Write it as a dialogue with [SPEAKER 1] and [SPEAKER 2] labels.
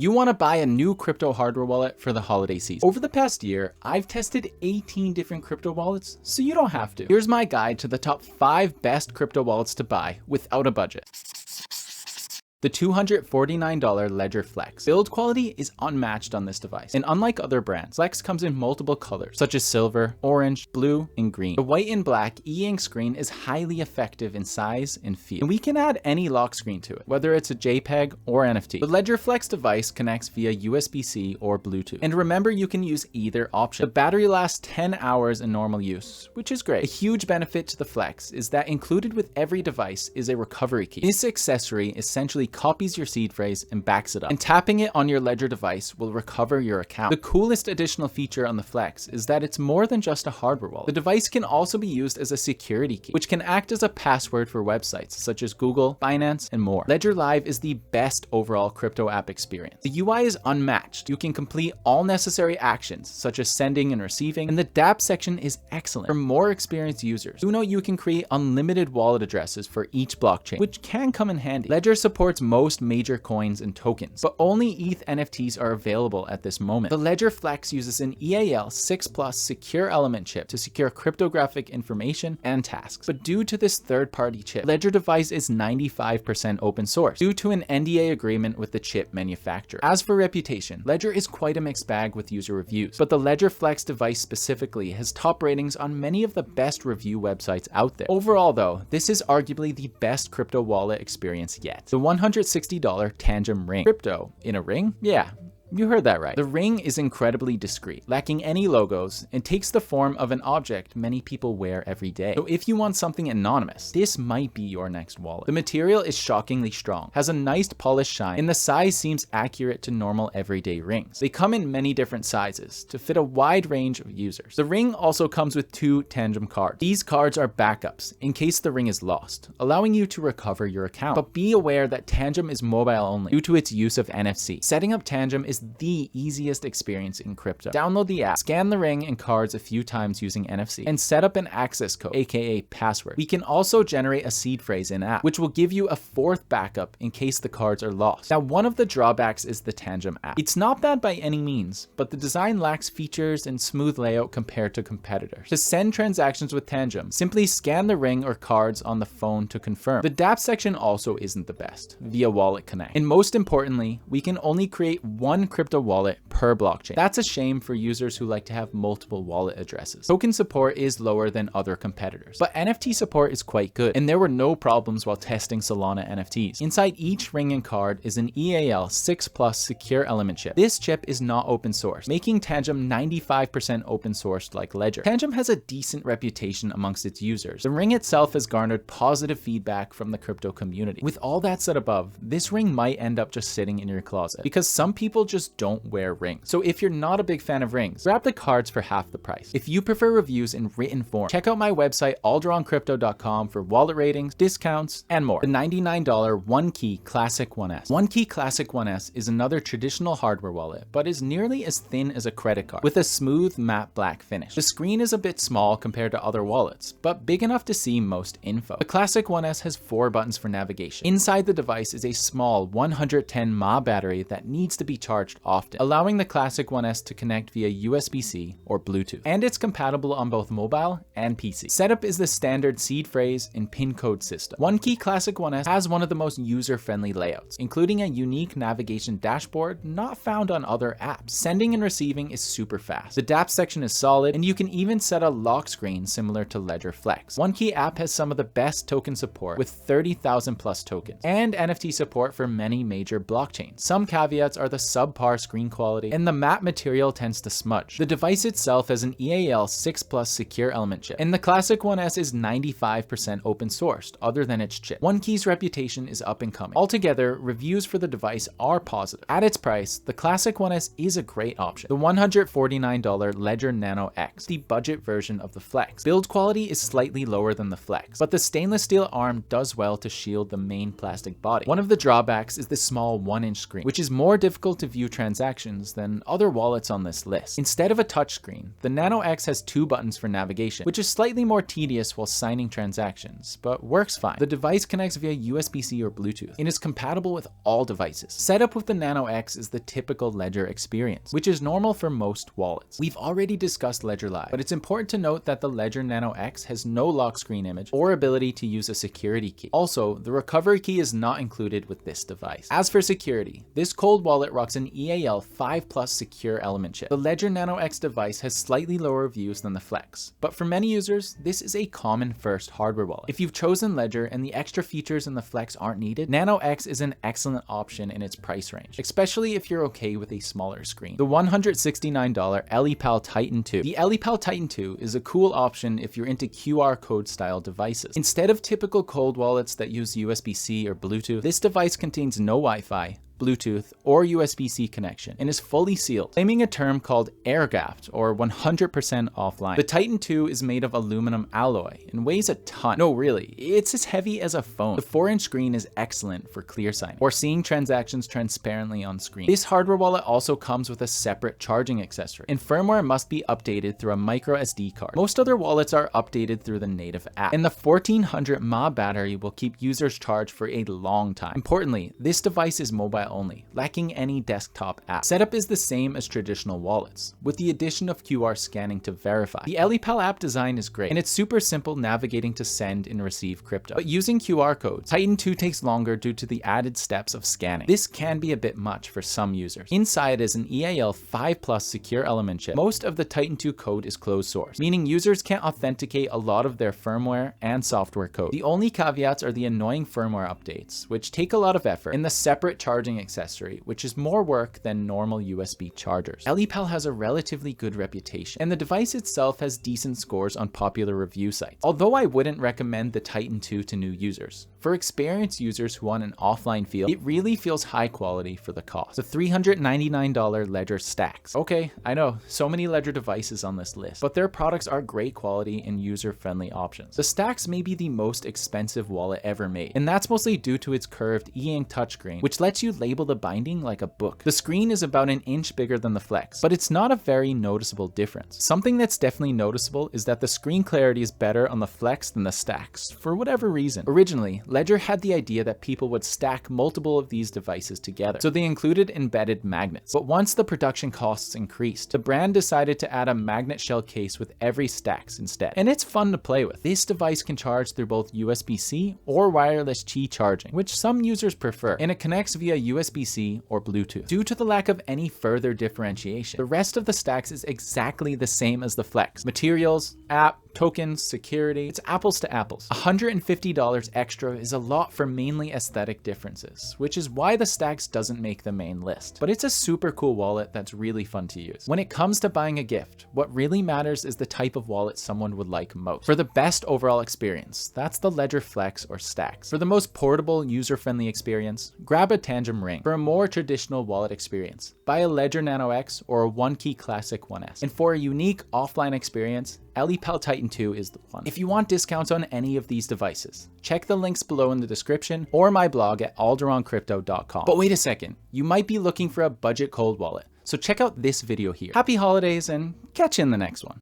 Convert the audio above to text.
[SPEAKER 1] You want to buy a new crypto hardware wallet for the holiday season. Over the past year, I've tested 18 different crypto wallets, so you don't have to. Here's my guide to the top 5 best crypto wallets to buy without a budget. The $249 Ledger Flex. Build quality is unmatched on this device, and unlike other brands, Flex comes in multiple colors, such as silver, orange, blue, and green. The white and black e-ink screen is highly effective in size and feel, and we can add any lock screen to it, whether it's a JPEG or NFT. The Ledger Flex device connects via USB-C or Bluetooth, and remember you can use either option. The battery lasts 10 hours in normal use, which is great. A huge benefit to the Flex is that included with every device is a recovery key. This accessory essentially copies your seed phrase and backs it up, and tapping it on your Ledger device will recover your account. The coolest additional feature on the Flex is that it's more than just a hardware wallet. The device can also be used as a security key, which can act as a password for websites such as Google, Binance, and more. Ledger Live is the best overall crypto app experience. The UI is unmatched. You can complete all necessary actions such as sending and receiving, and the dApp section is excellent. For more experienced users, do know you can create unlimited wallet addresses for each blockchain, which can come in handy. Ledger supports most major coins and tokens, but only ETH NFTs are available at this moment. The Ledger Flex uses an EAL 6+ secure element chip to secure cryptographic information and tasks. But due to this third-party chip, Ledger device is 95% open source due to an NDA agreement with the chip manufacturer. As for reputation, Ledger is quite a mixed bag with user reviews, but the Ledger Flex device specifically has top ratings on many of the best review websites out there. Overall though, this is arguably the best crypto wallet experience yet. The $160 Tangem ring. Crypto in a ring? Yeah. You heard that right. The ring is incredibly discreet, lacking any logos, and takes the form of an object many people wear every day. So if you want something anonymous, this might be your next wallet. The material is shockingly strong, has a nice polished shine, and the size seems accurate to normal everyday rings. They come in many different sizes to fit a wide range of users. The ring also comes with 2 Tangem cards. These cards are backups in case the ring is lost, allowing you to recover your account. But be aware that Tangem is mobile only due to its use of NFC. Setting up Tangem is the easiest experience in crypto. Download the app, scan the ring and cards a few times using NFC, and set up an access code, aka password. We can also generate a seed phrase in app, which will give you a 4th backup in case the cards are lost. Now, one of the drawbacks is the Tangem app. It's not bad by any means, but the design lacks features and smooth layout compared to competitors. To send transactions with Tangem, simply scan the ring or cards on the phone to confirm. The dApp section also isn't the best, via Wallet Connect. And most importantly, we can only create one crypto wallet per blockchain. That's a shame for users who like to have multiple wallet addresses. Token support is lower than other competitors, but NFT support is quite good, and there were no problems while testing Solana NFTs. Inside each ring and card is an EAL 6+ secure element chip. This chip is not open source, making Tangem 95% open sourced like Ledger. Tangem has a decent reputation amongst its users. The ring itself has garnered positive feedback from the crypto community. With all that said above, this ring might end up just sitting in your closet because some people just don't wear rings. So if you're not a big fan of rings, grab the cards for half the price. If you prefer reviews in written form, check out my website aldaroncrypto.com for wallet ratings, discounts, and more. The $99 One Key Classic 1S. One Key Classic 1S is another traditional hardware wallet, but is nearly as thin as a credit card with a smooth matte black finish. The screen is a bit small compared to other wallets, but big enough to see most info. The Classic 1S has 4 buttons for navigation. Inside the device is a small 110 mAh battery that needs to be charged often, allowing the Classic 1S to connect via USB-C or Bluetooth, and it's compatible on both mobile and PC. Setup is the standard seed phrase and pin code system. One Key Classic 1S has one of the most user-friendly layouts, including a unique navigation dashboard not found on other apps. Sending and receiving is super fast. The dApp section is solid, and you can even set a lock screen similar to Ledger Flex. One Key app has some of the best token support with 30,000+ tokens, and NFT support for many major blockchains. Some caveats are the subpar screen quality, and the matte material tends to smudge. The device itself has an EAL 6+ secure element chip, and the Classic 1S is 95% open sourced, other than its chip. One Key's reputation is up and coming. Altogether, reviews for the device are positive. At its price, the Classic 1S is a great option. The $149 Ledger Nano X, the budget version of the Flex. Build quality is slightly lower than the Flex, but the stainless steel arm does well to shield the main plastic body. One of the drawbacks is the small 1-inch screen, which is more difficult to view view transactions than other wallets on this list. Instead of a touchscreen, the Nano X has 2 buttons for navigation, which is slightly more tedious while signing transactions, but works fine. The device connects via USB-C or Bluetooth and is compatible with all devices. Setup with the Nano X is the typical Ledger experience, which is normal for most wallets. We've already discussed Ledger Live, but it's important to note that the Ledger Nano X has no lock screen image or ability to use a security key. Also, the recovery key is not included with this device. As for security, this cold wallet rocks an EAL 5+ secure element chip. The Ledger Nano X device has slightly lower reviews than the Flex, but for many users, this is a common first hardware wallet. If you've chosen Ledger and the extra features in the Flex aren't needed, Nano X is an excellent option in its price range, especially if you're okay with a smaller screen. The $169 LEPAL Titan 2. The LEPAL Titan 2 is a cool option if you're into QR code style devices. Instead of typical cold wallets that use USB-C or Bluetooth, this device contains no Wi-Fi, Bluetooth, or USB-C connection and is fully sealed, claiming a term called air-gapped or 100% offline. The Titan 2 is made of aluminum alloy and weighs a ton. No, really, it's as heavy as a phone. The 4-inch screen is excellent for clear signing or seeing transactions transparently on screen. This hardware wallet also comes with a separate charging accessory, and firmware must be updated through a micro SD card. Most other wallets are updated through the native app, and the 1400 mAh battery will keep users charged for a long time. Importantly, this device is mobile only, lacking any desktop app. Setup is the same as traditional wallets, with the addition of QR scanning to verify. The LEPAL app design is great, and it's super simple navigating to send and receive crypto. But using QR codes, Titan 2 takes longer due to the added steps of scanning. This can be a bit much for some users. Inside is an EAL 5+ secure element chip. Most of the Titan 2 code is closed source, meaning users can't authenticate a lot of their firmware and software code. The only caveats are the annoying firmware updates, which take a lot of effort, and the separate charging accessory, which is more work than normal USB chargers. LEPAL has a relatively good reputation, and the device itself has decent scores on popular review sites, although I wouldn't recommend the Titan 2 to new users. For experienced users who want an offline feel, it really feels high quality for the cost. The $399 Ledger Stax. Okay, I know, so many Ledger devices on this list, but their products are great quality and user-friendly options. The Stax may be the most expensive wallet ever made, and that's mostly due to its curved e-ink touchscreen, which lets you label the binding like a book. The screen is about an inch bigger than the Flex, but it's not a very noticeable difference. Something that's definitely noticeable is that the screen clarity is better on the Flex than the Stax, for whatever reason. Originally, Ledger had the idea that people would stack multiple of these devices together, so they included embedded magnets. But once the production costs increased, the brand decided to add a magnet shell case with every Stax instead. And it's fun to play with. This device can charge through both USB-C or wireless Qi charging, which some users prefer, and it connects via USB-C or Bluetooth. Due to the lack of any further differentiation, the rest of the Stax is exactly the same as the Flex. Materials, app, tokens, security, it's apples to apples. $150 extra is a lot for mainly aesthetic differences, which is why the Stax doesn't make the main list. But it's a super cool wallet that's really fun to use. When it comes to buying a gift, what really matters is the type of wallet someone would like most. For the best overall experience, that's the Ledger Flex or Stax. For the most portable, user-friendly experience, grab a Tangem ring. For a more traditional wallet experience, buy a Ledger Nano X or a OneKey Classic 1S. And for a unique offline experience, LEPAL Titan 2 is the one. If you want discounts on any of these devices, check the links below in the description or my blog at aldaroncrypto.com. But wait a second, you might be looking for a budget cold wallet, so check out this video here. Happy holidays and catch you in the next one.